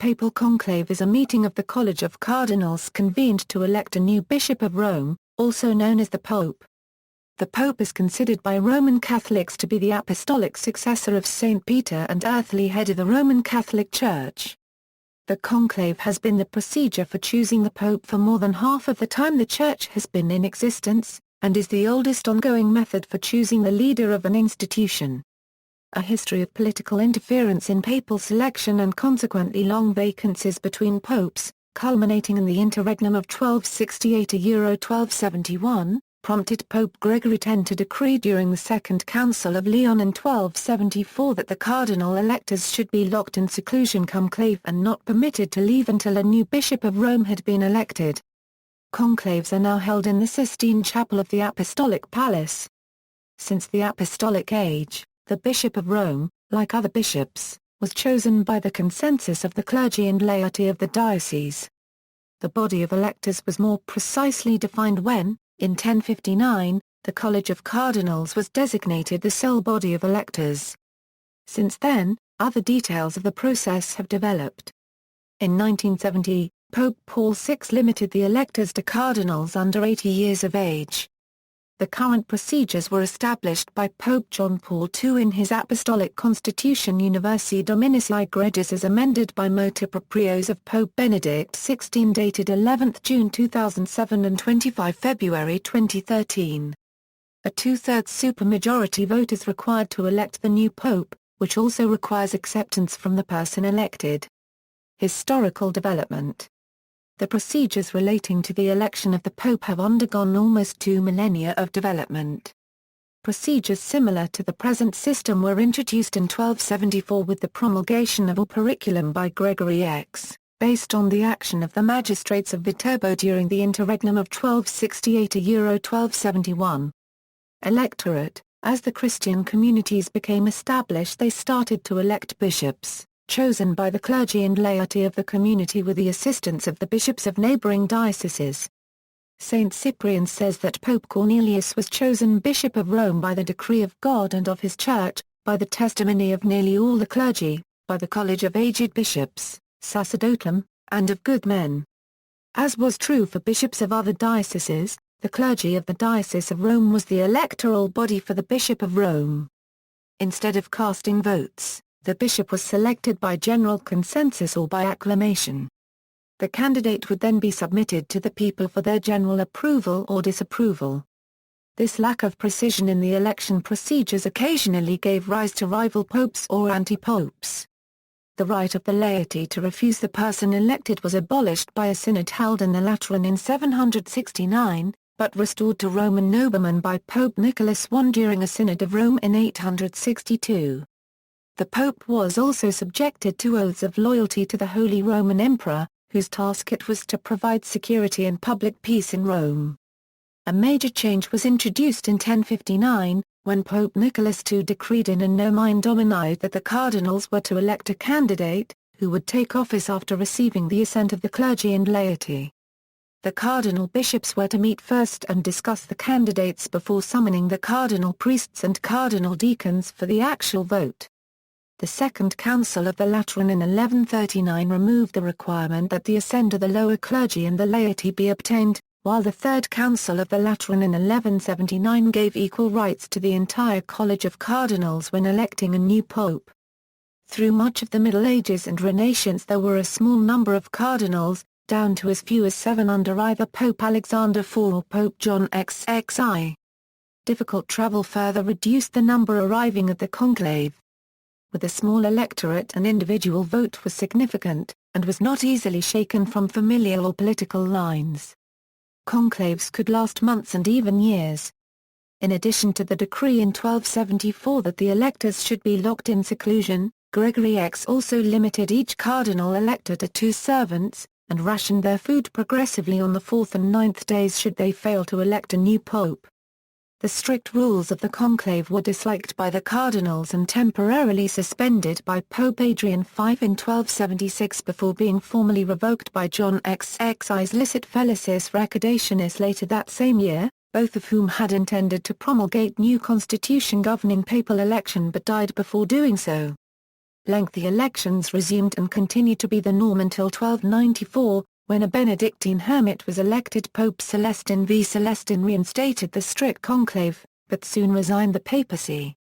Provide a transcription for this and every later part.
Papal Conclave is a meeting of the College of Cardinals convened to elect a new Bishop of Rome, also known as the Pope. The Pope is considered by Roman Catholics to be the apostolic successor of St. Peter and earthly head of the Roman Catholic Church. The conclave has been the procedure for choosing the Pope for more than half of the time the Church has been in existence, and is the oldest ongoing method for choosing the leader of an institution. A history of political interference in papal selection and consequently long vacancies between popes, culminating in the interregnum of 1268–1271, prompted Pope Gregory X to decree during the Second Council of Lyons in 1274 that the cardinal electors should be locked in seclusion conclave and not permitted to leave until a new Bishop of Rome had been elected. Conclaves are now held in the Sistine Chapel of the Apostolic Palace. Since the Apostolic Age, the Bishop of Rome, like other bishops, was chosen by the consensus of the clergy and laity of the diocese. The body of electors was more precisely defined when, in 1059, the College of Cardinals was designated the sole body of electors. Since then, other details of the process have developed. In 1970, Pope Paul VI limited the electors to cardinals under 80 years of age. The current procedures were established by Pope John Paul II in his Apostolic Constitution Universi Dominis Egregius as amended by motu proprios of Pope Benedict XVI dated 11 June 2007 and 25 February 2013. A two-thirds supermajority vote is required to elect the new pope, which also requires acceptance from the person elected. Historical development. The procedures relating to the election of the Pope have undergone almost 2 millennia of development. Procedures similar to the present system were introduced in 1274 with the promulgation of Operculum by Gregory X, based on the action of the magistrates of Viterbo during the interregnum of 1268–1271. Electorate. As the Christian communities became established, they started to elect bishops, chosen by the clergy and laity of the community with the assistance of the bishops of neighboring dioceses. Saint Cyprian says that Pope Cornelius was chosen Bishop of Rome by the decree of God and of his Church, by the testimony of nearly all the clergy, by the College of Aged Bishops, Sacerdotum, and of good men. As was true for bishops of other dioceses, the clergy of the Diocese of Rome was the electoral body for the Bishop of Rome. Instead of casting votes, the bishop was selected by general consensus or by acclamation. The candidate would then be submitted to the people for their general approval or disapproval. This lack of precision in the election procedures occasionally gave rise to rival popes or anti-popes. The right of the laity to refuse the person elected was abolished by a synod held in the Lateran in 769, but restored to Roman noblemen by Pope Nicholas I during a synod of Rome in 862. The Pope was also subjected to oaths of loyalty to the Holy Roman Emperor, whose task it was to provide security and public peace in Rome. A major change was introduced in 1059, when Pope Nicholas II decreed in a Nomine Domini that the cardinals were to elect a candidate, who would take office after receiving the assent of the clergy and laity. The cardinal bishops were to meet first and discuss the candidates before summoning the cardinal priests and cardinal deacons for the actual vote. The Second Council of the Lateran in 1139 removed the requirement that the assent of the lower clergy and the laity be obtained, while the Third Council of the Lateran in 1179 gave equal rights to the entire College of Cardinals when electing a new pope. Through much of the Middle Ages and Renaissance there were a small number of cardinals, down to as few as 7 under either Pope Alexander IV or Pope John XXI. Difficult travel further reduced the number arriving at the conclave. With a small electorate, an individual vote was significant, and was not easily shaken from familial or political lines. Conclaves could last months and even years. In addition to the decree in 1274 that the electors should be locked in seclusion, Gregory X also limited each cardinal elector to 2 servants, and rationed their food progressively on the 4th and 9th days should they fail to elect a new pope. The strict rules of the conclave were disliked by the cardinals and temporarily suspended by Pope Adrian V in 1276 before being formally revoked by John XXI's Licet Felicis Recaudationis later that same year, both of whom had intended to promulgate new constitution governing papal election but died before doing so. Lengthy elections resumed and continued to be the norm until 1294, when a Benedictine hermit was elected Pope. Celestine V. Celestine reinstated the strict conclave, but soon resigned the papacy.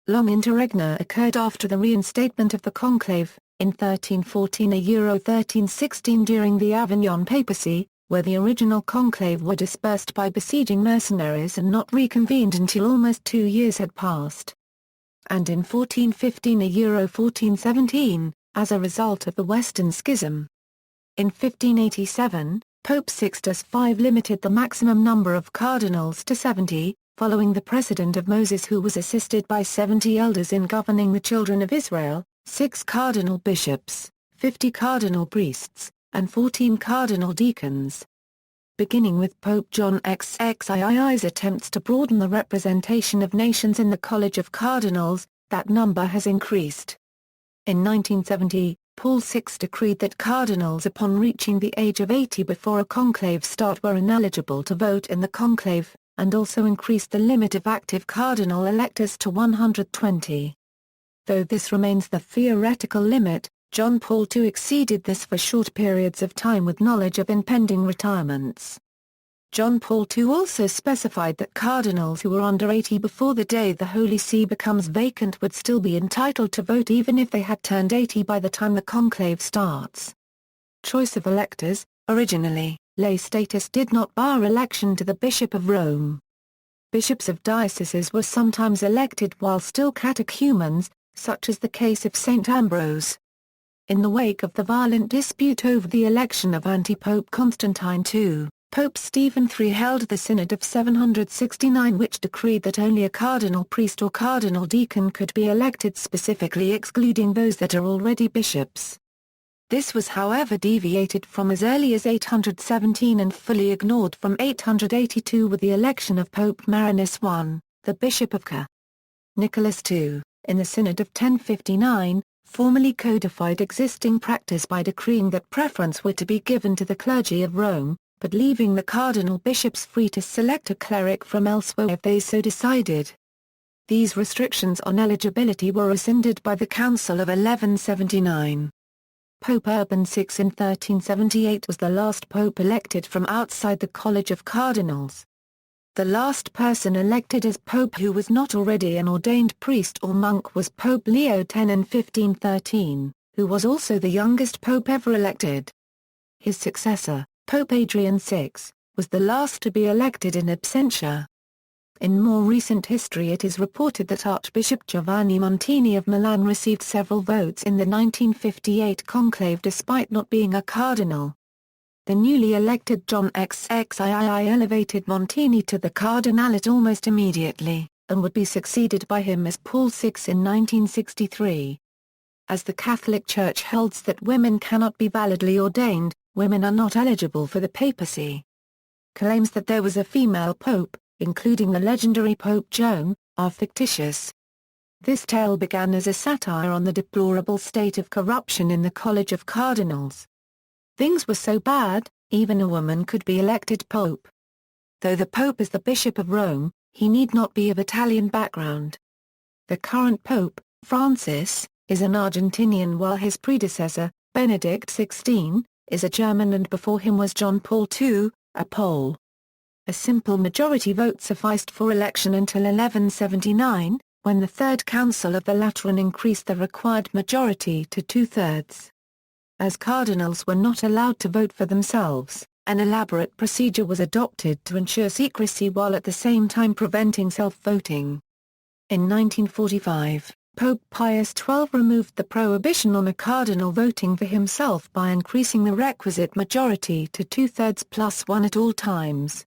Long interregna occurred after the reinstatement of the conclave, in 1314 1316 during the Avignon papacy, where the original conclave were dispersed by besieging mercenaries and not reconvened until almost 2 years had passed. And in 1415 1417, as a result of the Western Schism. In 1587, Pope Sixtus V limited the maximum number of cardinals to 70, following the precedent of Moses, who was assisted by 70 elders in governing the children of Israel, 6 cardinal bishops, 50 cardinal priests, and 14 cardinal deacons. Beginning with Pope John XXII's attempts to broaden the representation of nations in the College of Cardinals, that number has increased. In 1970, Paul VI decreed that cardinals upon reaching the age of 80 before a conclave start were ineligible to vote in the conclave, and also increased the limit of active cardinal electors to 120. Though this remains the theoretical limit, John Paul II exceeded this for short periods of time with knowledge of impending retirements. John Paul II also specified that cardinals who were under 80 before the day the Holy See becomes vacant would still be entitled to vote even if they had turned 80 by the time the conclave starts. Choice of electors. Originally, lay status did not bar election to the Bishop of Rome. Bishops of dioceses were sometimes elected while still catechumens, such as the case of St. Ambrose. In the wake of the violent dispute over the election of anti-Pope Constantine II, Pope Stephen III held the Synod of 769, which decreed that only a cardinal priest or cardinal deacon could be elected, specifically excluding those that are already bishops. This was however deviated from as early as 817 and fully ignored from 882 with the election of Pope Marinus I, the Bishop of Ca. Nicholas II, in the Synod of 1059, formally codified existing practice by decreeing that preference were to be given to the clergy of Rome, but leaving the cardinal bishops free to select a cleric from elsewhere if they so decided. These restrictions on eligibility were rescinded by the Council of 1179. Pope Urban VI in 1378 was the last pope elected from outside the College of Cardinals. The last person elected as pope who was not already an ordained priest or monk was Pope Leo X in 1513, who was also the youngest pope ever elected. His successor, Pope Adrian VI, was the last to be elected in absentia. In more recent history it is reported that Archbishop Giovanni Montini of Milan received several votes in the 1958 conclave despite not being a cardinal. The newly elected John XXIII elevated Montini to the cardinalate almost immediately, and would be succeeded by him as Paul VI in 1963. As the Catholic Church holds that women cannot be validly ordained, women are not eligible for the papacy. Claims that there was a female pope, including the legendary Pope Joan, are fictitious. This tale began as a satire on the deplorable state of corruption in the College of Cardinals. Things were so bad, even a woman could be elected pope. Though the pope is the Bishop of Rome, he need not be of Italian background. The current pope, Francis, is an Argentinian while his predecessor, Benedict XVI, is a German and before him was John Paul II, a Pole. A simple majority vote sufficed for election until 1179, when the Third Council of the Lateran increased the required majority to 2/3. As cardinals were not allowed to vote for themselves, an elaborate procedure was adopted to ensure secrecy while at the same time preventing self-voting. In 1945, Pope Pius XII removed the prohibition on a cardinal voting for himself by increasing the requisite majority to 2/3 plus 1 at all times.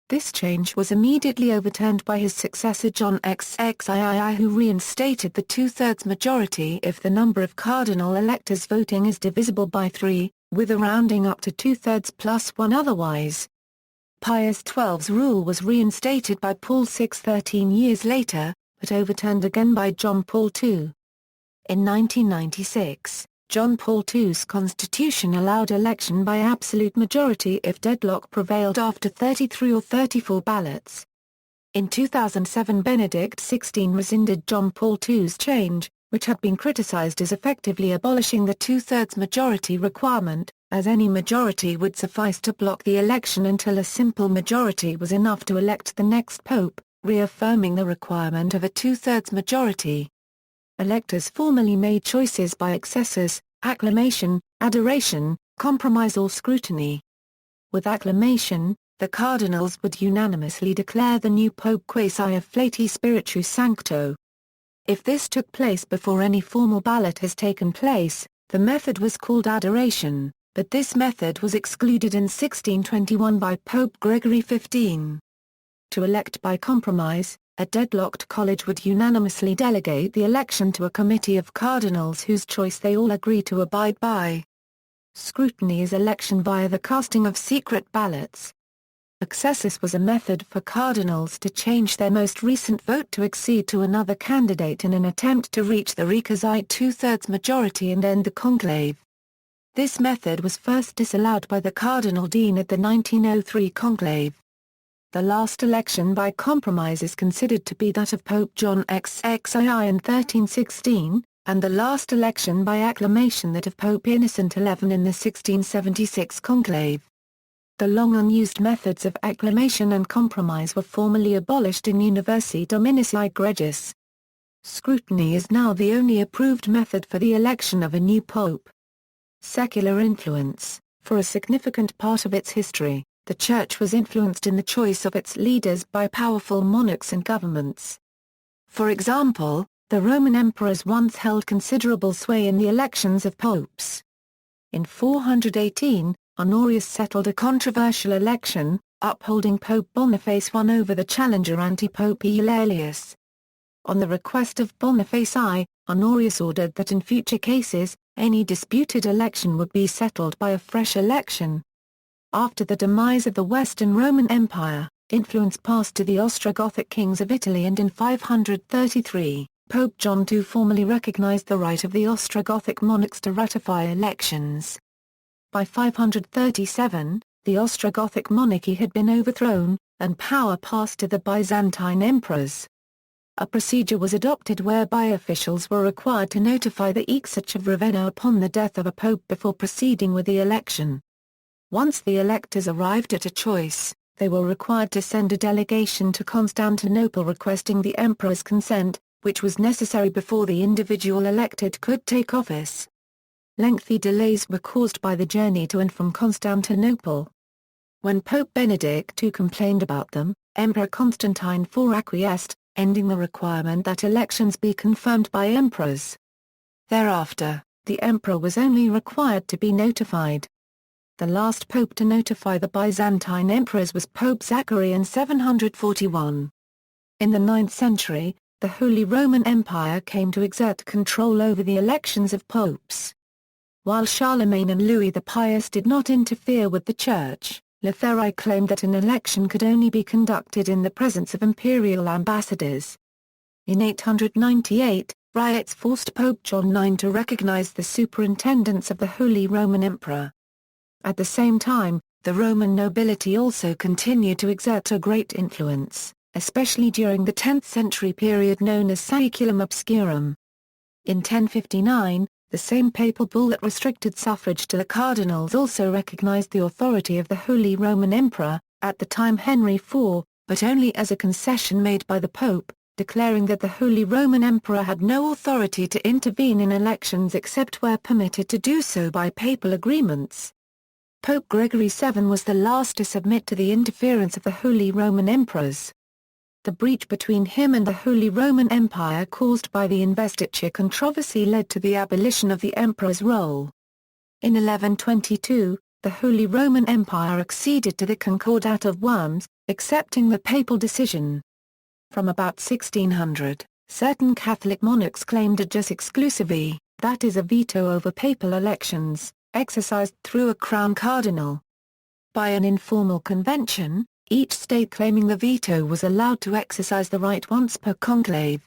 This change was immediately overturned by his successor John XXIII, who reinstated the 2/3 majority if the number of cardinal electors voting is divisible by 3, with a rounding up to 2/3 plus 1 otherwise. Pius XII's rule was reinstated by Paul VI 13 years later, but overturned again by John Paul II. In 1996, John Paul II's constitution allowed election by absolute majority if deadlock prevailed after 33 or 34 ballots. In 2007 Benedict XVI rescinded John Paul II's change, which had been criticized as effectively abolishing the two-thirds majority requirement, as any majority would suffice to block the election until a simple majority was enough to elect the next pope, reaffirming the requirement of a two-thirds majority. Electors formally made choices by accessors, acclamation, adoration, compromise or scrutiny. With acclamation, the cardinals would unanimously declare the new pope quasi afflati spiritu sancto. If this took place before any formal ballot has taken place, the method was called adoration, but this method was excluded in 1621 by Pope Gregory XV. To elect by compromise, a deadlocked college would unanimously delegate the election to a committee of cardinals whose choice they all agree to abide by. Scrutiny is election via the casting of secret ballots. Accessus was a method for cardinals to change their most recent vote to accede to another candidate in an attempt to reach the requisite two-thirds majority and end the conclave. This method was first disallowed by the Cardinal Dean at the 1903 conclave. The last election by compromise is considered to be that of Pope John XXII in 1316, and the last election by acclamation that of Pope Innocent XI in the 1676 conclave. The long unused methods of acclamation and compromise were formally abolished in Universi Dominici Gregis. Scrutiny is now the only approved method for the election of a new pope. Secular influence. For a significant part of its history, the Church was influenced in the choice of its leaders by powerful monarchs and governments. For example, the Roman emperors once held considerable sway in the elections of popes. In 418, Honorius settled a controversial election, upholding Pope Boniface I over the challenger anti-Pope Eulalius. On the request of Boniface I, Honorius ordered that in future cases, any disputed election would be settled by a fresh election. After the demise of the Western Roman Empire, influence passed to the Ostrogothic kings of Italy, and in 533, Pope John II formally recognized the right of the Ostrogothic monarchs to ratify elections. By 537, the Ostrogothic monarchy had been overthrown, and power passed to the Byzantine emperors. A procedure was adopted whereby officials were required to notify the Exarch of Ravenna upon the death of a pope before proceeding with the election. Once the electors arrived at a choice, they were required to send a delegation to Constantinople requesting the emperor's consent, which was necessary before the individual elected could take office. Lengthy delays were caused by the journey to and from Constantinople. When Pope Benedict II complained about them, Emperor Constantine IV acquiesced, ending the requirement that elections be confirmed by emperors. Thereafter, the emperor was only required to be notified. The last pope to notify the Byzantine emperors was Pope Zachary in 741. In the 9th century, the Holy Roman Empire came to exert control over the elections of popes. While Charlemagne and Louis the Pious did not interfere with the Church, Lothairi claimed that an election could only be conducted in the presence of imperial ambassadors. In 898, riots forced Pope John IX to recognize the superintendence of the Holy Roman Emperor. At the same time, the Roman nobility also continued to exert a great influence, especially during the 10th century period known as Saeculum Obscurum. In 1059, the same papal bull that restricted suffrage to the cardinals also recognized the authority of the Holy Roman Emperor, at the time Henry IV, but only as a concession made by the Pope, declaring that the Holy Roman Emperor had no authority to intervene in elections except where permitted to do so by papal agreements. Pope Gregory VII was the last to submit to the interference of the Holy Roman Emperors. The breach between him and the Holy Roman Empire caused by the investiture controversy led to the abolition of the emperor's role. In 1122, the Holy Roman Empire acceded to the Concordat of Worms, accepting the papal decision. From about 1600, certain Catholic monarchs claimed a jus exclusivae, that is a veto over papal elections, exercised through a crown cardinal. By an informal convention, each state claiming the veto was allowed to exercise the right once per conclave.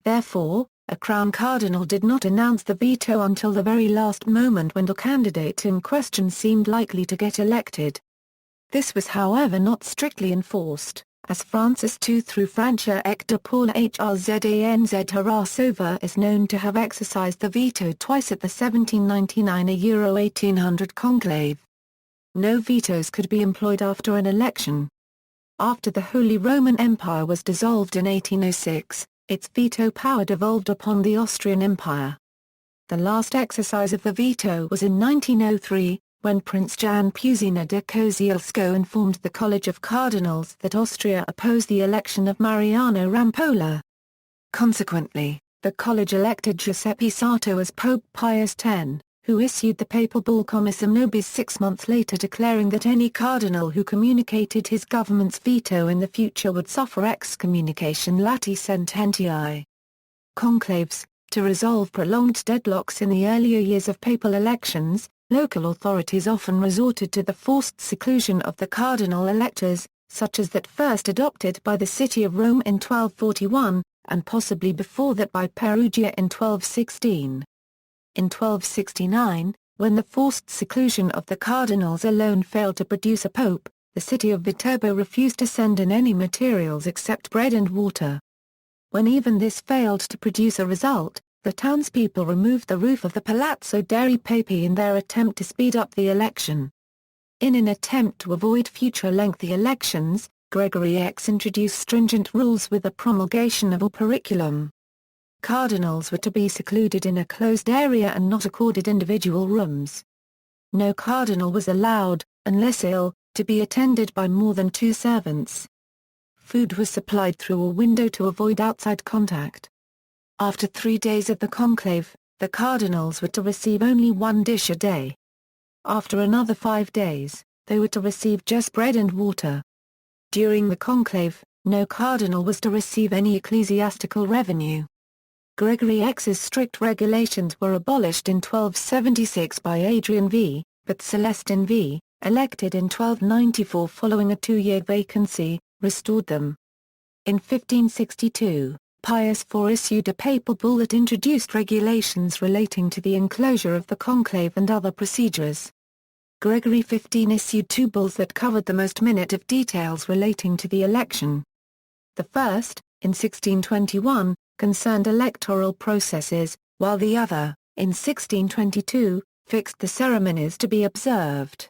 Therefore, a crown cardinal did not announce the veto until the very last moment when the candidate in question seemed likely to get elected. This was however not strictly enforced, as Francis II through Francia Hector Paula Hrzanz Tarasova is known to have exercised the veto twice at the 1799–1800 conclave. No vetoes could be employed after an election. After the Holy Roman Empire was dissolved in 1806, its veto power devolved upon the Austrian Empire. The last exercise of the veto was in 1903, when Prince Jan Puzyna de Kozielsko informed the College of Cardinals that Austria opposed the election of Mariano Rampolla. Consequently, the college elected Giuseppe Sarto as Pope Pius X, who issued the papal bull Commissum Nobis 6 months later declaring that any cardinal who communicated his government's veto in the future would suffer excommunication lati sententiae. Conclaves. To resolve prolonged deadlocks in the earlier years of papal elections, local authorities often resorted to the forced seclusion of the cardinal electors, such as that first adopted by the city of Rome in 1241, and possibly before that by Perugia in 1216. In 1269, when the forced seclusion of the cardinals alone failed to produce a pope, the city of Viterbo refused to send in any materials except bread and water. When even this failed to produce a result, the townspeople removed the roof of the Palazzo dei Papi in their attempt to speed up the election. In an attempt to avoid future lengthy elections, Gregory X introduced stringent rules with the promulgation of Operculum. Cardinals were to be secluded in a closed area and not accorded individual rooms. No cardinal was allowed, unless ill, to be attended by more than 2 servants. Food was supplied through a window to avoid outside contact. After 3 days of the conclave, the cardinals were to receive only 1 dish a day. After another 5 days, they were to receive just bread and water. During the conclave, no cardinal was to receive any ecclesiastical revenue. Gregory X's strict regulations were abolished in 1276 by Adrian V, but Celestine V, elected in 1294 following a 2-year vacancy, restored them. In 1562, Pius IV issued a papal bull that introduced regulations relating to the enclosure of the conclave and other procedures. Gregory XV issued 2 bulls that covered the most minute of details relating to the election. The first, in 1621, concerned electoral processes, while the other, in 1622, fixed the ceremonies to be observed.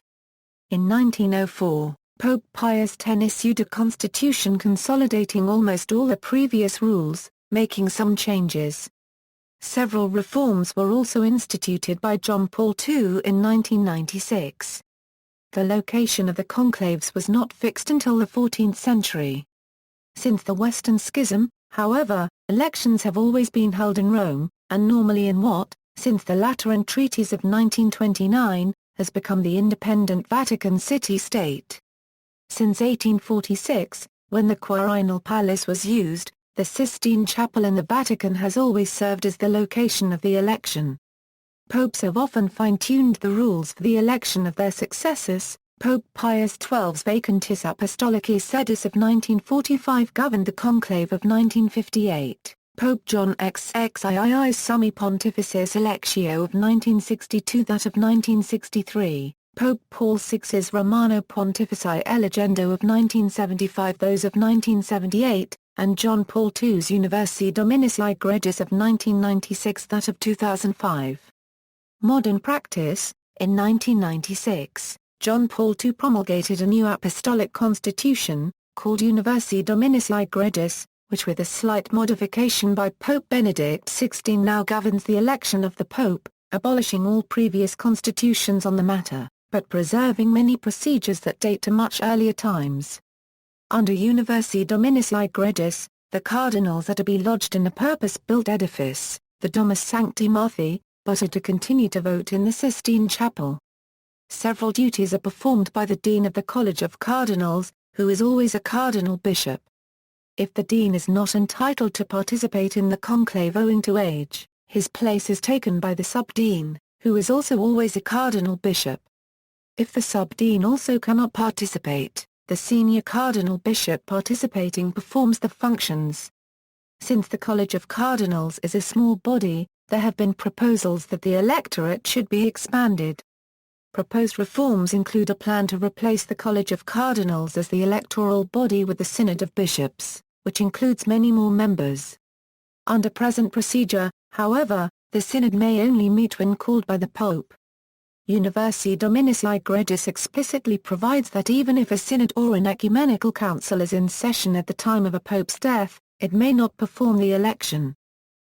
In 1904, Pope Pius X issued a constitution consolidating almost all the previous rules, making some changes. Several reforms were also instituted by John Paul II in 1996. The location of the conclaves was not fixed until the 14th century. Since the Western Schism, however, elections have always been held in Rome, and normally in what, since the Lateran Treaties of 1929, has become the independent Vatican city-state. Since 1846, when the Quirinal Palace was used, the Sistine Chapel in the Vatican has always served as the location of the election. Popes have often fine-tuned the rules for the election of their successors. Pope Pius XII's Vacantis Apostolicae Sedis of 1945 governed the conclave of 1958. Pope John XXII's Summi Pontificis Electio of 1962, that of 1963. Pope Paul VI's Romano Pontifici Elegendo of 1975, those of 1978, and John Paul II's Universi Dominici Gregis of 1996, that of 2005. Modern practice. In 1996, John Paul II promulgated a new apostolic constitution, called Universi Dominici Gregis, which with a slight modification by Pope Benedict XVI now governs the election of the Pope, abolishing all previous constitutions on the matter, but preserving many procedures that date to much earlier times. Under Universi Dominici Gregis, the cardinals are to be lodged in a purpose-built edifice, the Domus Sancti Marthi, but are to continue to vote in the Sistine Chapel. Several duties are performed by the Dean of the College of Cardinals, who is always a cardinal bishop. If the dean is not entitled to participate in the conclave owing to age, his place is taken by the subdean, who is also always a cardinal bishop. If the subdean also cannot participate, the senior cardinal bishop participating performs the functions. Since the College of Cardinals is a small body, there have been proposals that the electorate should be expanded. Proposed reforms include a plan to replace the College of Cardinals as the electoral body with the Synod of Bishops, which includes many more members. Under present procedure, however, the Synod may only meet when called by the Pope. Universi Dominici Gregis explicitly provides that even if a synod or an ecumenical council is in session at the time of a pope's death, it may not perform the election.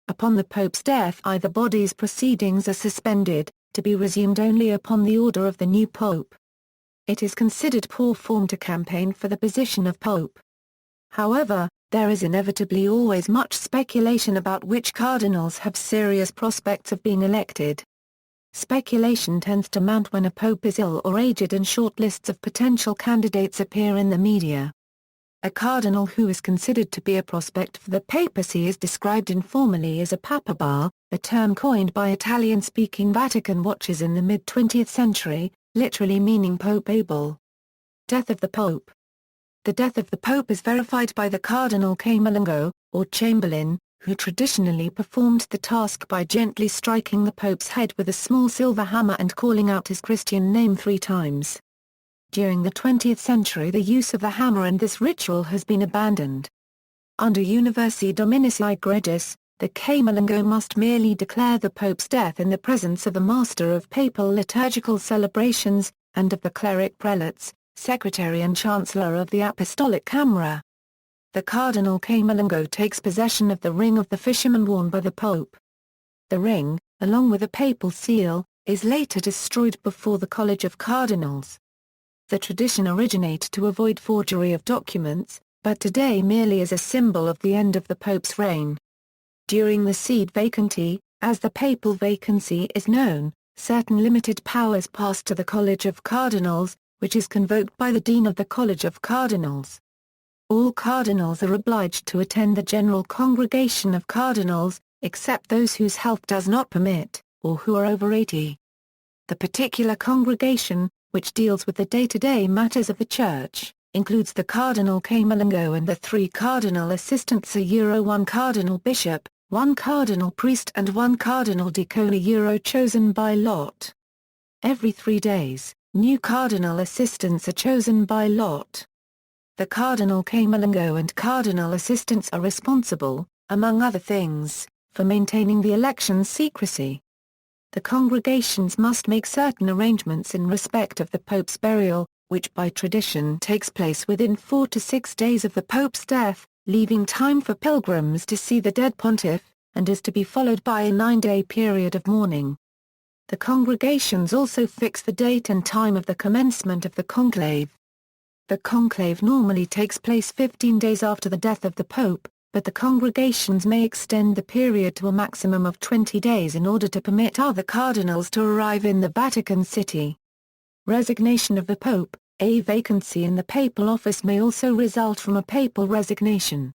Upon the pope's death either body's proceedings are suspended, to be resumed only upon the order of the new pope. It is considered poor form to campaign for the position of pope. However, there is inevitably always much speculation about which cardinals have serious prospects of being elected. Speculation tends to mount when a pope is ill or aged and short lists of potential candidates appear in the media. A cardinal who is considered to be a prospect for the papacy is described informally as a papabile, a term coined by Italian-speaking Vatican watchers in the mid-20th century, literally meaning Pope able. Death of the Pope. The death of the Pope is verified by the Cardinal Camerlengo, or Chamberlain, who traditionally performed the task by gently striking the Pope's head with a small silver hammer and calling out his Christian name 3 times. During the 20th century the use of the hammer in this ritual has been abandoned. Under Universi Dominici Gregis, the Camerlengo must merely declare the Pope's death in the presence of the master of papal liturgical celebrations, and of the cleric prelates, secretary and chancellor of the Apostolic Camera. The Cardinal Camerlengo takes possession of the ring of the fisherman worn by the Pope. The ring, along with the papal seal, is later destroyed before the College of Cardinals. The tradition originated to avoid forgery of documents, but today merely as a symbol of the end of the Pope's reign. During the sede vacancy, as the papal vacancy is known, certain limited powers pass to the College of Cardinals, which is convoked by the Dean of the College of Cardinals. All cardinals are obliged to attend the General Congregation of Cardinals, except those whose health does not permit, or who are over 80. The particular congregation, which deals with the day-to-day matters of the Church, includes the Cardinal Camerlengo and the 3 cardinal assistants, 1 cardinal bishop, 1 cardinal priest and 1 cardinal deacon chosen by lot. Every 3 days, new cardinal assistants are chosen by lot. The Cardinal Camerlengo and cardinal assistants are responsible, among other things, for maintaining the election's secrecy. The congregations must make certain arrangements in respect of the Pope's burial, which by tradition takes place within 4 to 6 days of the Pope's death, leaving time for pilgrims to see the dead pontiff, and is to be followed by a 9-day period of mourning. The congregations also fix the date and time of the commencement of the conclave. The conclave normally takes place 15 days after the death of the Pope, but the congregations may extend the period to a maximum of 20 days in order to permit other cardinals to arrive in the Vatican City. Resignation of the Pope. A vacancy in the papal office may also result from a papal resignation.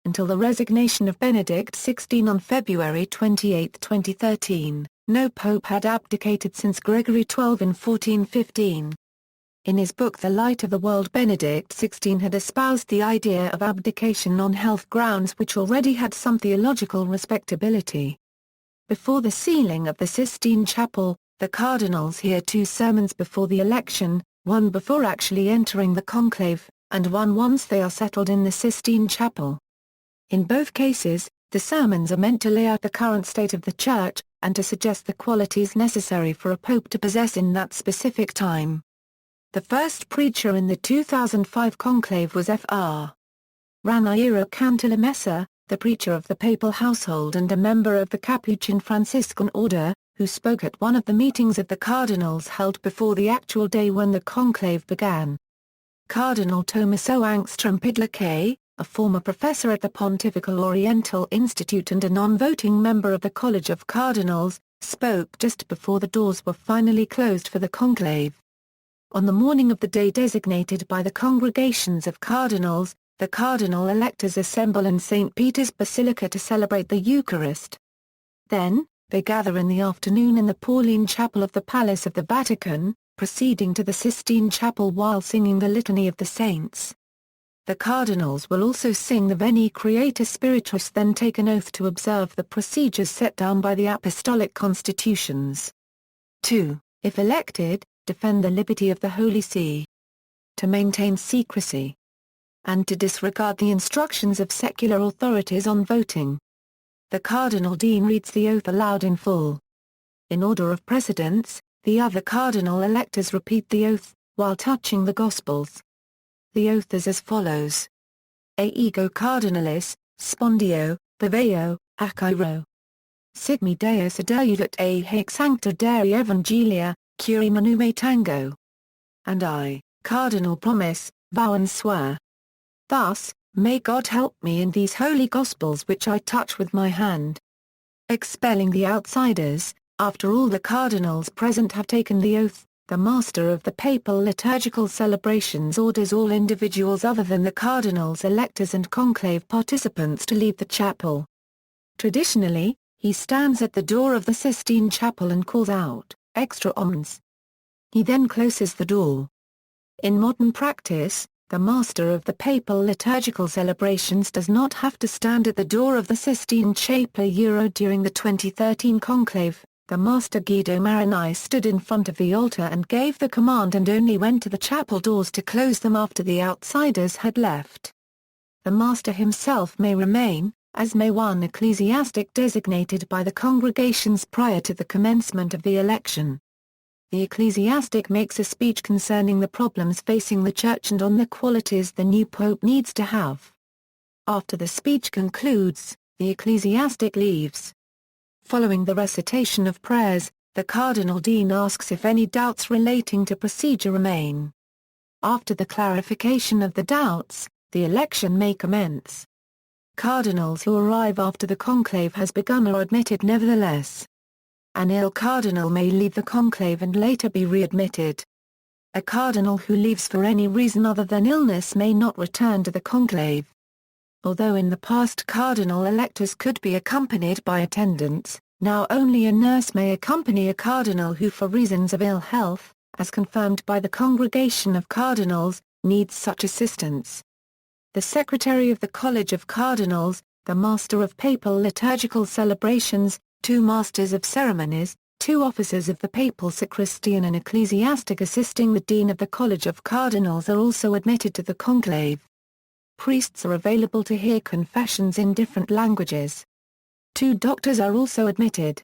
Until the resignation of Benedict XVI on February 28, 2013, no pope had abdicated since Gregory XII in 1415. In his book The Light of the World, Benedict XVI had espoused the idea of abdication on health grounds which already had some theological respectability. Before the sealing of the Sistine Chapel, the cardinals hear 2 sermons before the election, one before actually entering the conclave, and one once they are settled in the Sistine Chapel. In both cases, the sermons are meant to lay out the current state of the Church, and to suggest the qualities necessary for a pope to possess in that specific time. The first preacher in the 2005 conclave was Fr. Raniero Cantalamessa, the preacher of the papal household and a member of the Capuchin Franciscan order, who spoke at one of the meetings of the cardinals held before the actual day when the conclave began. Cardinal Tommaso Angstrom Pidlake, a former professor at the Pontifical Oriental Institute and a non-voting member of the College of Cardinals, spoke just before the doors were finally closed for the conclave. On the morning of the day designated by the congregations of cardinals, the cardinal electors assemble in St. Peter's Basilica to celebrate the Eucharist. Then, they gather in the afternoon in the Pauline Chapel of the Palace of the Vatican, proceeding to the Sistine Chapel while singing the Litany of the Saints. The cardinals will also sing the Veni Creator Spiritus, then take an oath to observe the procedures set down by the Apostolic Constitutions. 2. If elected, defend the liberty of the Holy See. To maintain secrecy. And to disregard the instructions of secular authorities on voting. The Cardinal Dean reads the oath aloud in full. In order of precedence, the other cardinal electors repeat the oath, while touching the Gospels. The oath is as follows. Ego cardinalis, spondio, baveo, aciro. Sigmi Deus aderudat a haec sancta deri evangelia, curi manume tango. And I, Cardinal promise, vow and swear. Thus, may God help me in these holy Gospels which I touch with my hand. Expelling the outsiders, after all the cardinals present have taken the oath, the Master of the Papal liturgical celebrations orders all individuals other than the cardinals electors and conclave participants to leave the chapel. Traditionally, he stands at the door of the Sistine Chapel and calls out, extra omnes. He then closes the door. In modern practice, the Master of the Papal liturgical celebrations does not have to stand at the door of the Sistine Chapel. During the 2013 conclave, the Master Guido Marini stood in front of the altar and gave the command and only went to the chapel doors to close them after the outsiders had left. The Master himself may remain, as may one ecclesiastic designated by the congregations prior to the commencement of the election. The ecclesiastic makes a speech concerning the problems facing the Church and on the qualities the new pope needs to have. After the speech concludes, the ecclesiastic leaves. Following the recitation of prayers, the Cardinal Dean asks if any doubts relating to procedure remain. After the clarification of the doubts, the election may commence. Cardinals who arrive after the conclave has begun are admitted nevertheless. An ill cardinal may leave the conclave and later be readmitted. A cardinal who leaves for any reason other than illness may not return to the conclave. Although in the past cardinal electors could be accompanied by attendants, now only a nurse may accompany a cardinal who for reasons of ill health, as confirmed by the Congregation of Cardinals, needs such assistance. The Secretary of the College of Cardinals, the Master of Papal Liturgical Celebrations, 2 Masters of Ceremonies, 2 officers of the Papal Sacristy and an ecclesiastic assisting the Dean of the College of Cardinals are also admitted to the conclave. Priests are available to hear confessions in different languages. 2 doctors are also admitted.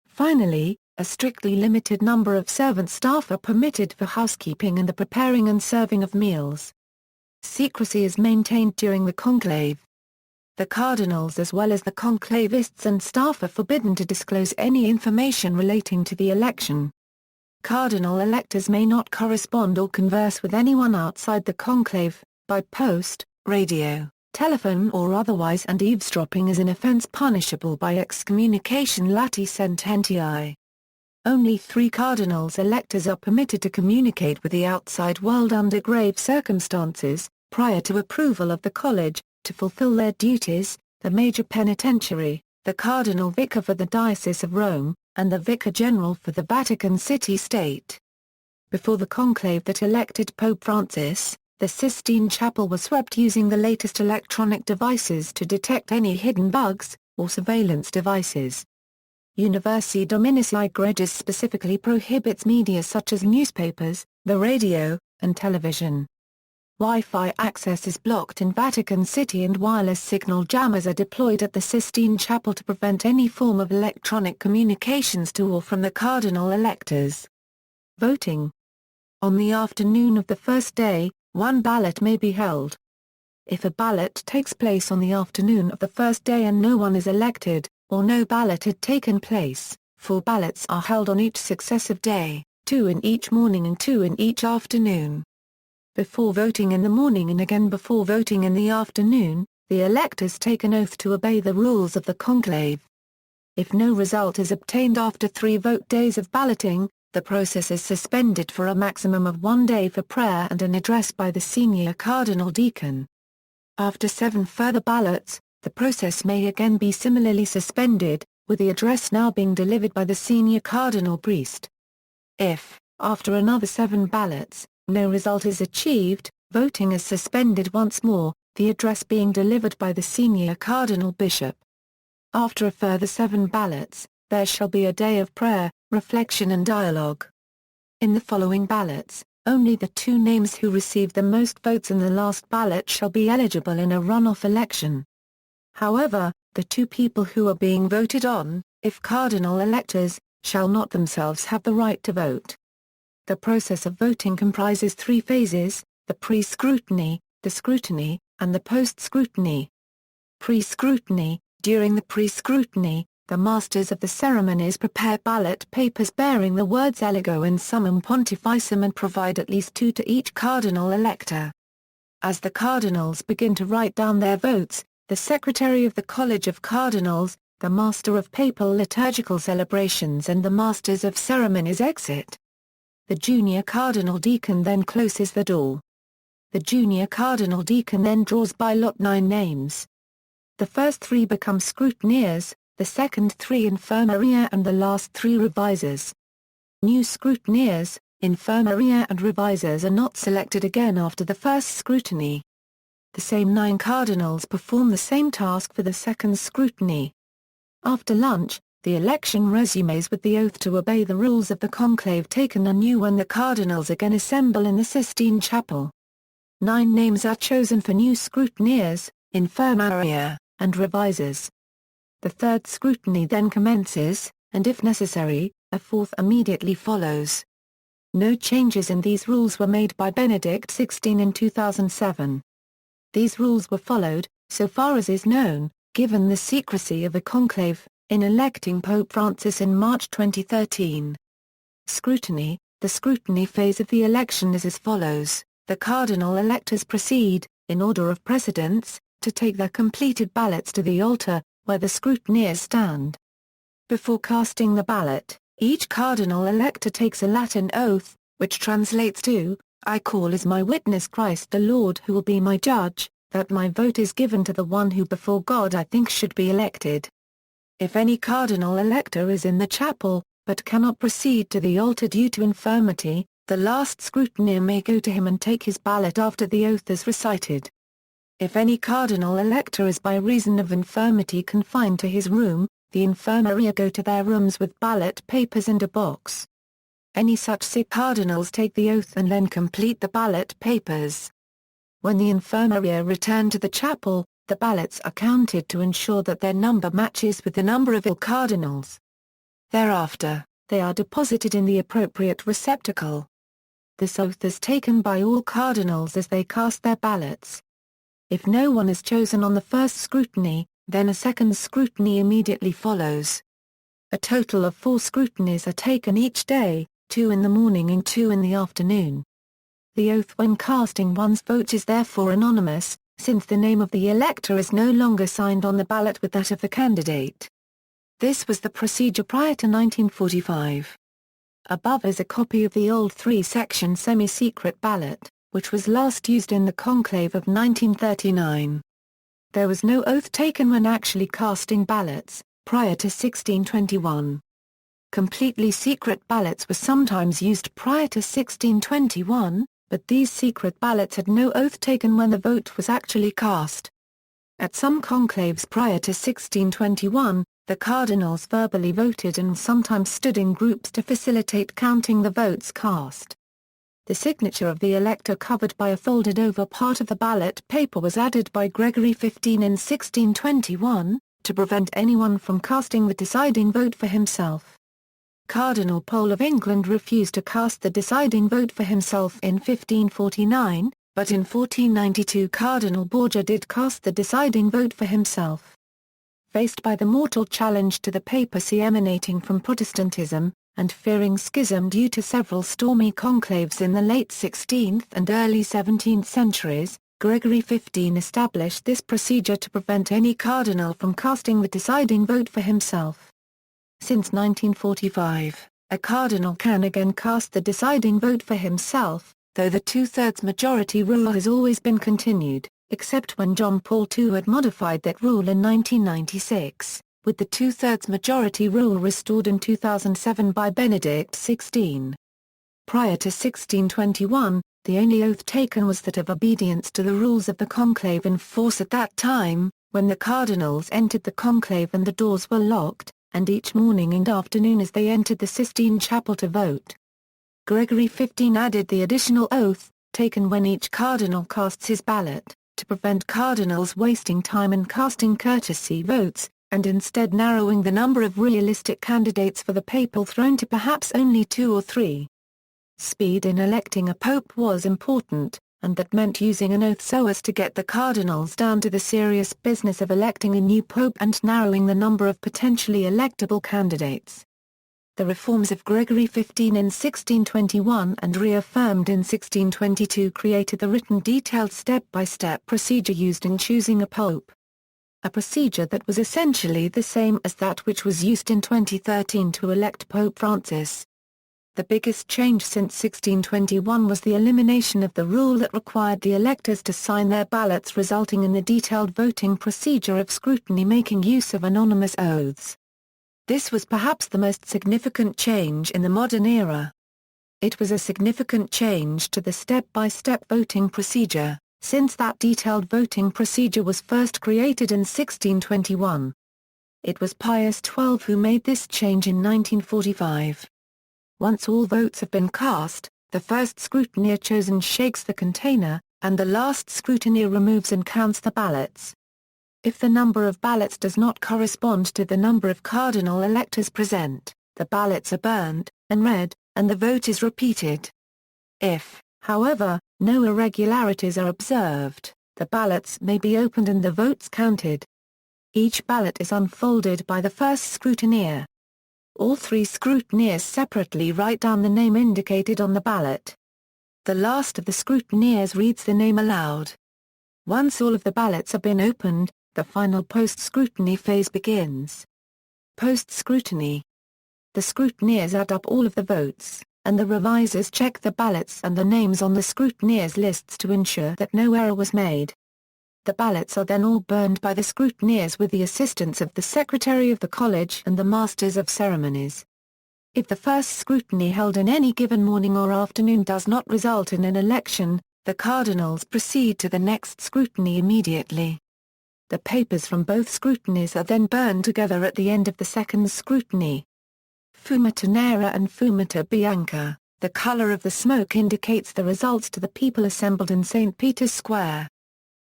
Finally, a strictly limited number of servant staff are permitted for housekeeping and the preparing and serving of meals. Secrecy is maintained during the conclave. The cardinals as well as the conclavists and staff are forbidden to disclose any information relating to the election. Cardinal electors may not correspond or converse with anyone outside the conclave, by post, radio, telephone or otherwise, and eavesdropping is an offense punishable by excommunication lati sententii. Only 3 cardinals electors are permitted to communicate with the outside world under grave circumstances, prior to approval of the college, to fulfill their duties, the major penitentiary, the cardinal vicar for the Diocese of Rome, and the vicar general for the Vatican City-State. Before the conclave that elected Pope Francis, the Sistine Chapel was swept using the latest electronic devices to detect any hidden bugs, or surveillance devices. Universi Dominis Egregius specifically prohibits media such as newspapers, the radio, and television. Wi-Fi access is blocked in Vatican City and wireless signal jammers are deployed at the Sistine Chapel to prevent any form of electronic communications to or from the cardinal electors. Voting. On the afternoon of the first day, 1 ballot may be held. If a ballot takes place on the afternoon of the first day and no one is elected, or no ballot had taken place, 4 ballots are held on each successive day, 2 in each morning and 2 in each afternoon. Before voting in the morning and again before voting in the afternoon, the electors take an oath to obey the rules of the conclave. If no result is obtained after 3 vote days of balloting, the process is suspended for a maximum of 1 day for prayer and an address by the senior cardinal deacon. After 7 further ballots, the process may again be similarly suspended, with the address now being delivered by the senior cardinal priest. If, after another 7 ballots, no result is achieved, voting is suspended once more, the address being delivered by the senior cardinal bishop. After a further 7 ballots, there shall be a day of prayer, reflection and dialogue. In the following ballots, only the two names who received the most votes in the last ballot shall be eligible in a runoff election. However, the two people who are being voted on, if cardinal electors, shall not themselves have the right to vote. The process of voting comprises three phases: the pre-scrutiny, the scrutiny, and the post-scrutiny. Pre-scrutiny: during the pre-scrutiny, the masters of the ceremonies prepare ballot papers bearing the words Eligo in Summum Pontificum and provide at least two to each cardinal elector. As the cardinals begin to write down their votes, the secretary of the College of Cardinals, the master of papal liturgical celebrations and the masters of ceremonies exit. The junior cardinal deacon then closes the door. The junior cardinal deacon then draws by lot 9 names. The first 3 become scrutineers, the second 3 infirmaria and the last 3 revisers. New scrutineers, infirmaria and revisers are not selected again after the first scrutiny. The same 9 cardinals perform the same task for the second scrutiny. After lunch, the election resumes with the oath to obey the rules of the conclave taken anew when the cardinals again assemble in the Sistine Chapel. 9 names are chosen for new scrutineers, infirmaria, and revisers. The third scrutiny then commences, and if necessary, a fourth immediately follows. No changes in these rules were made by Benedict XVI in 2007. These rules were followed, so far as is known, given the secrecy of a conclave, in electing Pope Francis in March 2013. Scrutiny: the scrutiny phase of the election is as follows: the cardinal electors proceed, in order of precedence, to take their completed ballots to the altar, where the scrutineers stand. Before casting the ballot, each cardinal elector takes a Latin oath, which translates to, "I call as my witness Christ the Lord who will be my judge, that my vote is given to the one who before God I think should be elected." If any cardinal elector is in the chapel, but cannot proceed to the altar due to infirmity, the last scrutineer may go to him and take his ballot after the oath is recited. If any cardinal elector is by reason of infirmity confined to his room, the infirmaria go to their rooms with ballot papers and a box. Any such sick cardinals take the oath and then complete the ballot papers. When the infirmaria return to the chapel, the ballots are counted to ensure that their number matches with the number of ill cardinals. Thereafter, they are deposited in the appropriate receptacle. This oath is taken by all cardinals as they cast their ballots. If no one is chosen on the first scrutiny, then a second scrutiny immediately follows. A total of 4 scrutinies are taken each day, 2 in the morning and 2 in the afternoon. The oath when casting one's vote is therefore anonymous, since the name of the elector is no longer signed on the ballot with that of the candidate. This was the procedure prior to 1945. Above is a copy of the old 3-section semi-secret ballot, which was last used in the conclave of 1939. There was no oath taken when actually casting ballots, prior to 1621. Completely secret ballots were sometimes used prior to 1621, but these secret ballots had no oath taken when the vote was actually cast. At some conclaves prior to 1621, the cardinals verbally voted and sometimes stood in groups to facilitate counting the votes cast. The signature of the elector covered by a folded-over part of the ballot paper was added by Gregory XV in 1621, to prevent anyone from casting the deciding vote for himself. Cardinal Pole of England refused to cast the deciding vote for himself in 1549, but in 1492 Cardinal Borgia did cast the deciding vote for himself. Faced by the mortal challenge to the papacy emanating from Protestantism, and fearing schism due to several stormy conclaves in the late 16th and early 17th centuries, Gregory XV established this procedure to prevent any cardinal from casting the deciding vote for himself. Since 1945, a cardinal can again cast the deciding vote for himself, though the 2/3 majority rule has always been continued, except when John Paul II had modified that rule in 1996, with the 2/3 majority rule restored in 2007 by Benedict XVI. Prior to 1621, the only oath taken was that of obedience to the rules of the conclave in force at that time, when the cardinals entered the conclave and the doors were locked, and each morning and afternoon as they entered the Sistine Chapel to vote. Gregory XV added the additional oath, taken when each cardinal casts his ballot, to prevent cardinals wasting time in casting courtesy votes, and instead narrowing the number of realistic candidates for the papal throne to perhaps only 2 or 3. Speed in electing a pope was important, and that meant using an oath so as to get the cardinals down to the serious business of electing a new pope and narrowing the number of potentially electable candidates. The reforms of Gregory XV in 1621 and reaffirmed in 1622 created the written detailed step-by-step procedure used in choosing a pope. A procedure that was essentially the same as that which was used in 2013 to elect Pope Francis. The biggest change since 1621 was the elimination of the rule that required the electors to sign their ballots, resulting in the detailed voting procedure of scrutiny making use of anonymous oaths. This was perhaps the most significant change in the modern era. It was a significant change to the step-by-step voting procedure, since that detailed voting procedure was first created in 1621. It was Pius XII who made this change in 1945. Once all votes have been cast, the first scrutineer chosen shakes the container, and the last scrutineer removes and counts the ballots. If the number of ballots does not correspond to the number of cardinal electors present, the ballots are burned, and read, and the vote is repeated. If, however, no irregularities are observed, the ballots may be opened and the votes counted. Each ballot is unfolded by the first scrutineer. All 3 scrutineers separately write down the name indicated on the ballot. The last of the scrutineers reads the name aloud. Once all of the ballots have been opened, the final post-scrutiny phase begins. Post-scrutiny. The scrutineers add up all of the votes, and the revisers check the ballots and the names on the scrutineers' lists to ensure that no error was made. The ballots are then all burned by the scrutineers with the assistance of the Secretary of the College and the Masters of Ceremonies. If the first scrutiny held in any given morning or afternoon does not result in an election, the cardinals proceed to the next scrutiny immediately. The papers from both scrutinies are then burned together at the end of the second scrutiny. Fumata nera and fumata bianca, the color of the smoke indicates the results to the people assembled in St. Peter's Square.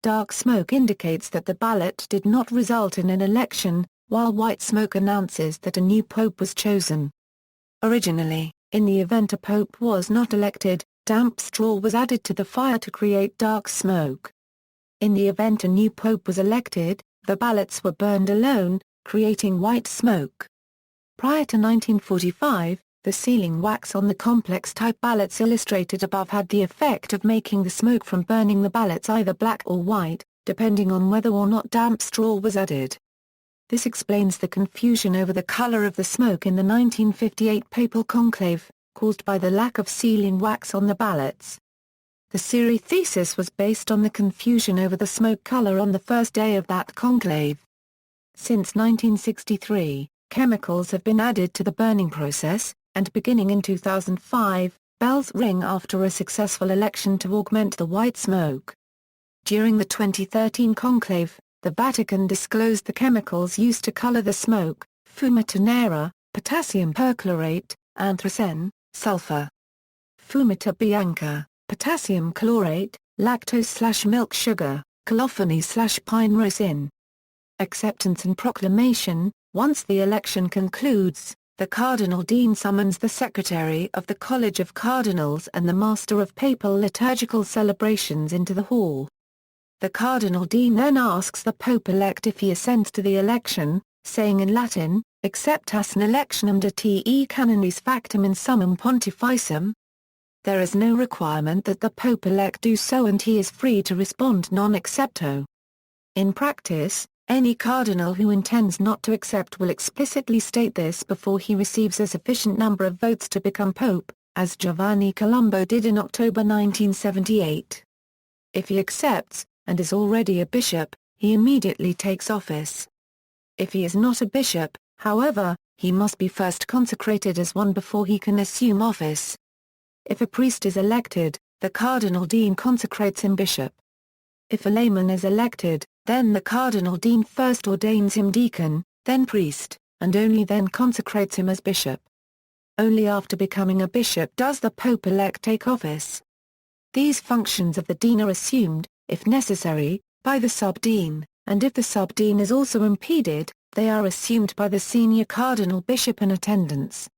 Dark smoke indicates that the ballot did not result in an election, while white smoke announces that a new pope was chosen. Originally, in the event a pope was not elected, damp straw was added to the fire to create dark smoke. In the event a new pope was elected, the ballots were burned alone, creating white smoke. Prior to 1945, the sealing wax on the complex-type ballots illustrated above had the effect of making the smoke from burning the ballots either black or white, depending on whether or not damp straw was added. This explains the confusion over the color of the smoke in the 1958 Papal Conclave, caused by the lack of sealing wax on the ballots. The Siri thesis was based on the confusion over the smoke color on the first day of that conclave. Since 1963, chemicals have been added to the burning process, and beginning in 2005, bells ring after a successful election to augment the white smoke. During the 2013 conclave, the Vatican disclosed the chemicals used to color the smoke: fumata nera, potassium perchlorate, anthracene, sulfur. Fumata bianca, potassium chlorate, lactose/milk sugar, colophony/pine rosin. Acceptance and proclamation. Once the election concludes, the Cardinal Dean summons the Secretary of the College of Cardinals and the Master of Papal Liturgical Celebrations into the hall. The Cardinal Dean then asks the Pope-elect if he assents to the election, saying in Latin, "Acceptas electionem de te canonis factum in summum pontificem." There is no requirement that the Pope-elect do so, and he is free to respond non accepto. In practice, any cardinal who intends not to accept will explicitly state this before he receives a sufficient number of votes to become pope, as Giovanni Colombo did in October 1978. If he accepts, and is already a bishop, he immediately takes office. If he is not a bishop, however, he must be first consecrated as one before he can assume office. If a priest is elected, the Cardinal Dean consecrates him bishop. If a layman is elected, then the Cardinal Dean first ordains him deacon, then priest, and only then consecrates him as bishop. Only after becoming a bishop does the Pope-elect take office. These functions of the dean are assumed, if necessary, by the subdean, and if the subdean is also impeded, they are assumed by the senior cardinal bishop in attendance.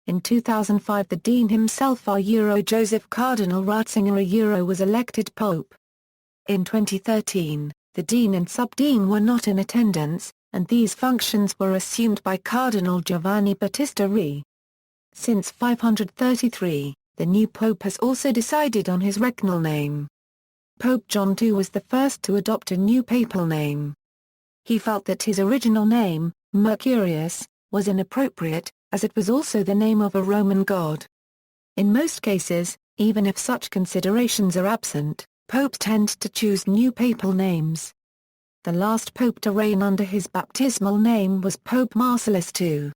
In 2005 the dean himself Joseph Cardinal Ratzinger was elected pope. In 2013, the dean and subdean were not in attendance, and these functions were assumed by Cardinal Giovanni Battista Re. Since 533, the new pope has also decided on his regnal name. Pope John II was the first to adopt a new papal name. He felt that his original name, Mercurius, was inappropriate, as it was also the name of a Roman god. In most cases, even if such considerations are absent, popes tend to choose new papal names. The last pope to reign under his baptismal name was Pope Marcellus II.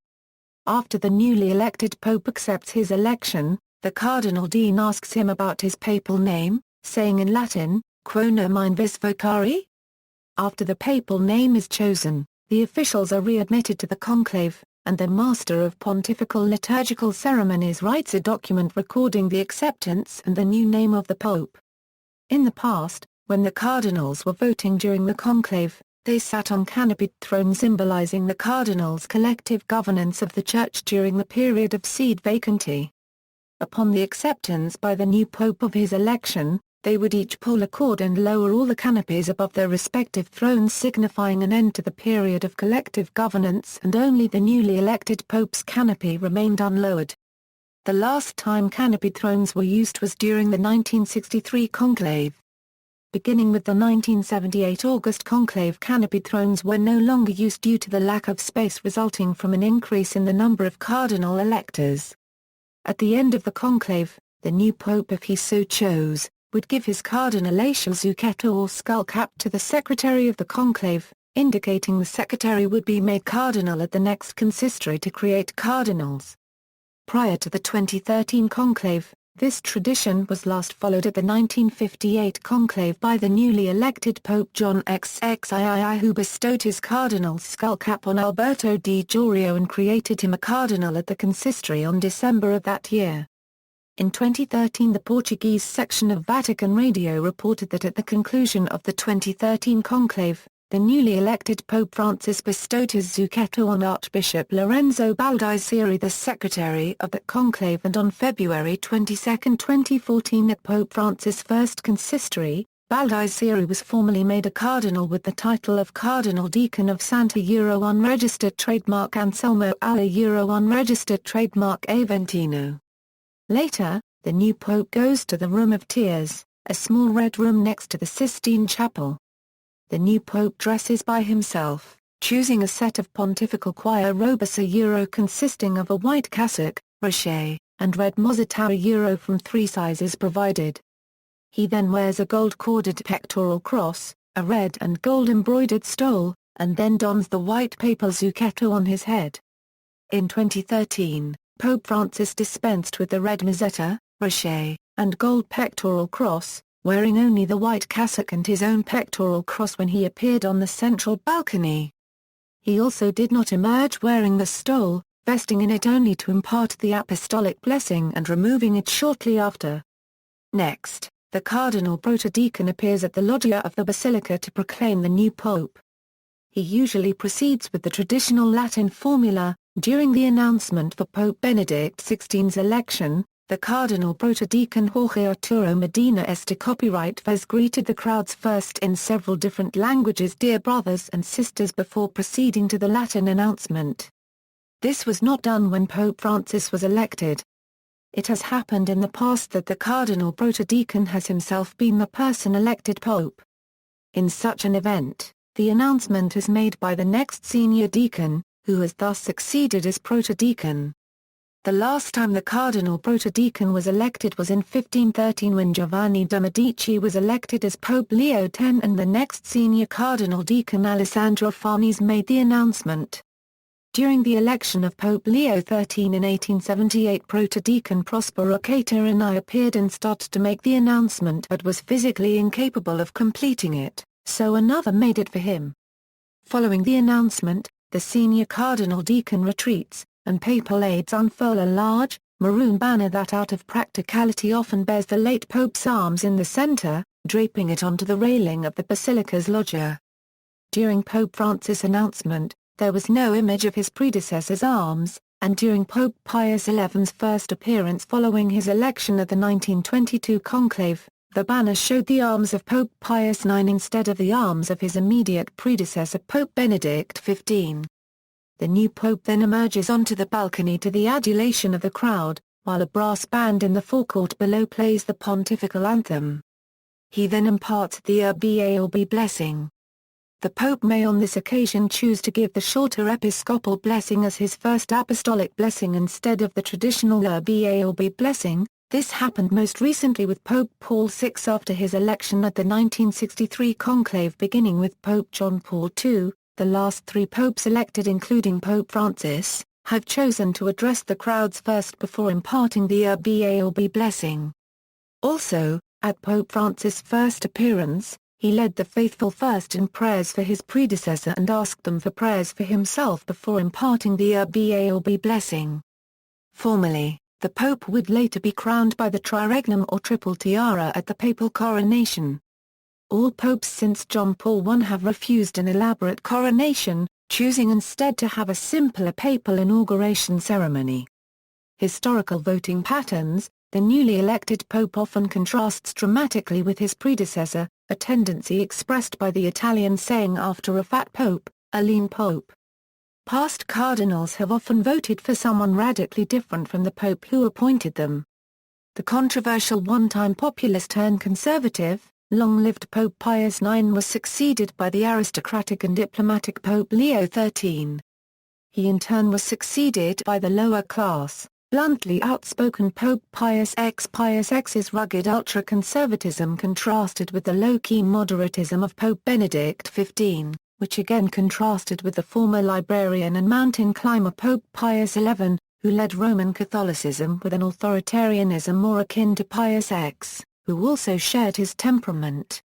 After the newly elected pope accepts his election, the cardinal dean asks him about his papal name, saying in Latin, "Quo nomen vis vocari?" After the papal name is chosen, the officials are readmitted to the conclave, and the Master of Pontifical Liturgical Ceremonies writes a document recording the acceptance and the new name of the pope. In the past, when the cardinals were voting during the conclave, they sat on canopied thrones symbolizing the cardinals' collective governance of the Church during the period of sede vacante. Upon the acceptance by the new pope of his election, they would each pull a cord and lower all the canopies above their respective thrones, signifying an end to the period of collective governance, and only the newly elected pope's canopy remained unlowered. The last time canopied thrones were used was during the 1963 conclave. Beginning with the 1978 August conclave, canopied thrones were no longer used due to the lack of space resulting from an increase in the number of cardinal electors. At the end of the conclave, the new pope, if he so chose, would give his cardinalatial zucchetto or skull cap to the secretary of the conclave, indicating the secretary would be made cardinal at the next consistory to create cardinals. Prior to the 2013 conclave, this tradition was last followed at the 1958 conclave by the newly elected Pope John XXIII, who bestowed his cardinal's skull cap on Alberto di Giorgio and created him a cardinal at the consistory on December of that year. In 2013 the Portuguese section of Vatican Radio reported that at the conclusion of the 2013 conclave, the newly elected Pope Francis bestowed his zucchetto on Archbishop Lorenzo Baldisseri, the secretary of the conclave, and on February 22, 2014 at Pope Francis' first consistory, Baldisseri was formally made a cardinal with the title of Cardinal Deacon of Santa unregistered trademark Anselmo alla unregistered trademark Aventino. Later, the new pope goes to the Room of Tears, a small red room next to the Sistine Chapel. The new pope dresses by himself, choosing a set of pontifical choir robes consisting of a white cassock, rocher, and red mozzatella from 3 sizes provided. He then wears a gold-corded pectoral cross, a red and gold embroidered stole, and then dons the white papal zucchetto on his head. In 2013, Pope Francis dispensed with the red mozzetta, rocher, and gold pectoral cross, wearing only the white cassock and his own pectoral cross when he appeared on the central balcony. He also did not emerge wearing the stole, vesting in it only to impart the apostolic blessing and removing it shortly after. Next, the cardinal protodeacon appears at the loggia of the basilica to proclaim the new pope. He usually proceeds with the traditional Latin formula. During the announcement for Pope Benedict XVI's election, the cardinal protodeacon Jorge Arturo Medina Este copyright Vez greeted the crowds first in several different languages, "Dear brothers and sisters," before proceeding to the Latin announcement. This was not done when Pope Francis was elected. It has happened in the past that the cardinal protodeacon has himself been the person elected pope. In such an event, the announcement is made by the next senior deacon, who has thus succeeded as protodeacon. The last time the cardinal protodeacon was elected was in 1513 when Giovanni de' Medici was elected as Pope Leo X, and the next senior cardinal deacon Alessandro Farnese made the announcement. During the election of Pope Leo XIII in 1878, protodeacon Prospero Caterini appeared and started to make the announcement but was physically incapable of completing it, so another made it for him. Following the announcement, the senior cardinal deacon retreats, and papal aides unfurl a large, maroon banner that out of practicality often bears the late Pope's arms in the center, draping it onto the railing of the Basilica's loggia. During Pope Francis' announcement, there was no image of his predecessor's arms, and during Pope Pius XI's first appearance following his election at the 1922 conclave, the banner showed the arms of Pope Pius IX instead of the arms of his immediate predecessor Pope Benedict XV. The new pope then emerges onto the balcony to the adulation of the crowd, while a brass band in the forecourt below plays the pontifical anthem. He then imparts the Urbi et Orbi blessing. The Pope may on this occasion choose to give the shorter episcopal blessing as his first apostolic blessing instead of the traditional Urbi et Orbi blessing. This happened most recently with Pope Paul VI after his election at the 1963 conclave, beginning with Pope John Paul II. The last three popes elected, including Pope Francis, have chosen to address the crowds first before imparting the Urbi et Orbi blessing. Also, at Pope Francis' first appearance, he led the faithful first in prayers for his predecessor and asked them for prayers for himself before imparting the Urbi et Orbi blessing. Formally, the Pope would later be crowned by the triregnum or triple tiara at the papal coronation. All popes since John Paul I have refused an elaborate coronation, choosing instead to have a simpler papal inauguration ceremony. Historical voting patterns. The newly elected pope often contrasts dramatically with his predecessor, a tendency expressed by the Italian saying after a fat pope, a lean pope. Past cardinals have often voted for someone radically different from the pope who appointed them. The controversial one-time populist-turned-conservative, long-lived Pope Pius IX was succeeded by the aristocratic and diplomatic Pope Leo XIII. He in turn was succeeded by the lower-class, bluntly outspoken Pope Pius X. Pius X's rugged ultra-conservatism contrasted with the low-key moderatism of Pope Benedict XV, which again contrasted with the former librarian and mountain climber Pope Pius XI, who led Roman Catholicism with an authoritarianism more akin to Pius X, who also shared his temperament.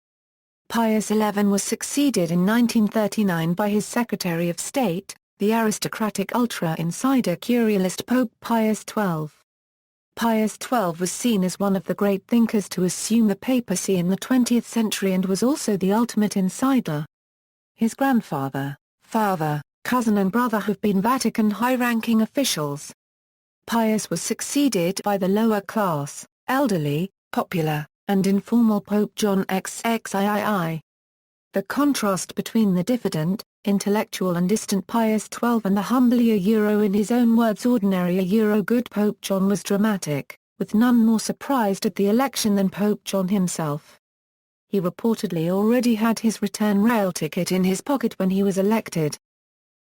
Pius XI was succeeded in 1939 by his Secretary of State, the aristocratic ultra-insider Curialist Pope Pius XII. Pius XII was seen as one of the great thinkers to assume the papacy in the 20th century and was also the ultimate insider. His grandfather, father, cousin and brother have been Vatican high-ranking officials. Pius was succeeded by the lower-class, elderly, popular, and informal Pope John XXIII. The contrast between the diffident, intellectual and distant Pius XII and the humbly in his own words ordinary good Pope John was dramatic, with none more surprised at the election than Pope John himself. He reportedly already had his return rail ticket in his pocket when he was elected.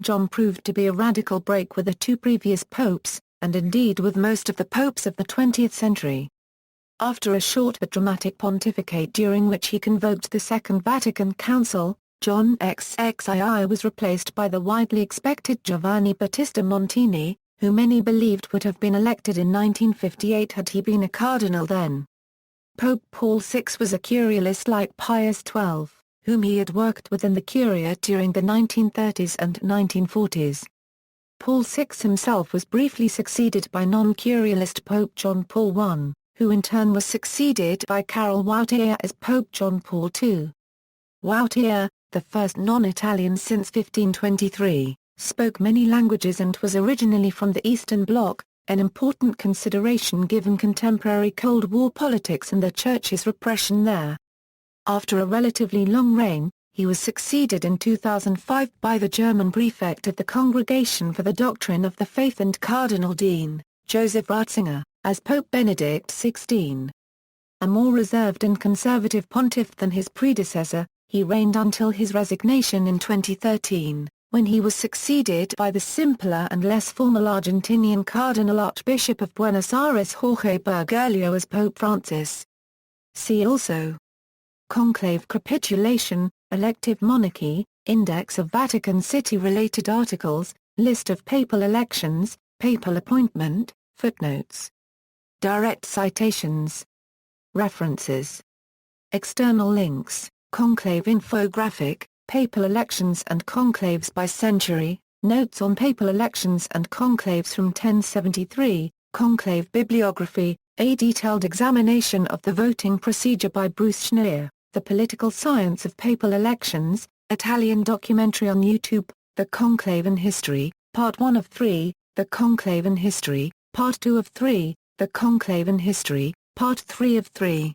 John proved to be a radical break with the two previous popes, and indeed with most of the popes of the 20th century. After a short but dramatic pontificate during which he convoked the Second Vatican Council, John XXII was replaced by the widely expected Giovanni Battista Montini, who many believed would have been elected in 1958 had he been a cardinal then. Pope Paul VI was a Curialist like Pius XII, whom he had worked with in the Curia during the 1930s and 1940s. Paul VI himself was briefly succeeded by non-Curialist Pope John Paul I, who in turn was succeeded by Karol Wojtyła as Pope John Paul II. Wojtyła, the first non-Italian since 1523, spoke many languages and was originally from the Eastern Bloc, an important consideration given contemporary Cold War politics and the Church's repression there. After a relatively long reign, he was succeeded in 2005 by the German prefect of the Congregation for the Doctrine of the Faith and Cardinal Dean, Joseph Ratzinger, as Pope Benedict XVI. A more reserved and conservative pontiff than his predecessor, he reigned until his resignation in 2013, when he was succeeded by the simpler and less formal Argentinian Cardinal Archbishop of Buenos Aires Jorge Bergoglio as Pope Francis. See also: Conclave capitulation, elective monarchy, index of Vatican City-related articles, list of papal elections, papal appointment, footnotes. Direct citations. References. External links: Conclave infographic, Papal elections and conclaves by century, Notes on Papal Elections and Conclaves from 1073, Conclave Bibliography, a detailed examination of the voting procedure by Bruce Schneer, The Political Science of Papal Elections, Italian documentary on YouTube, The Conclave in History, Part 1 of 3, The Conclave in History, Part 2 of 3, The Conclave in History, Part 3 of 3.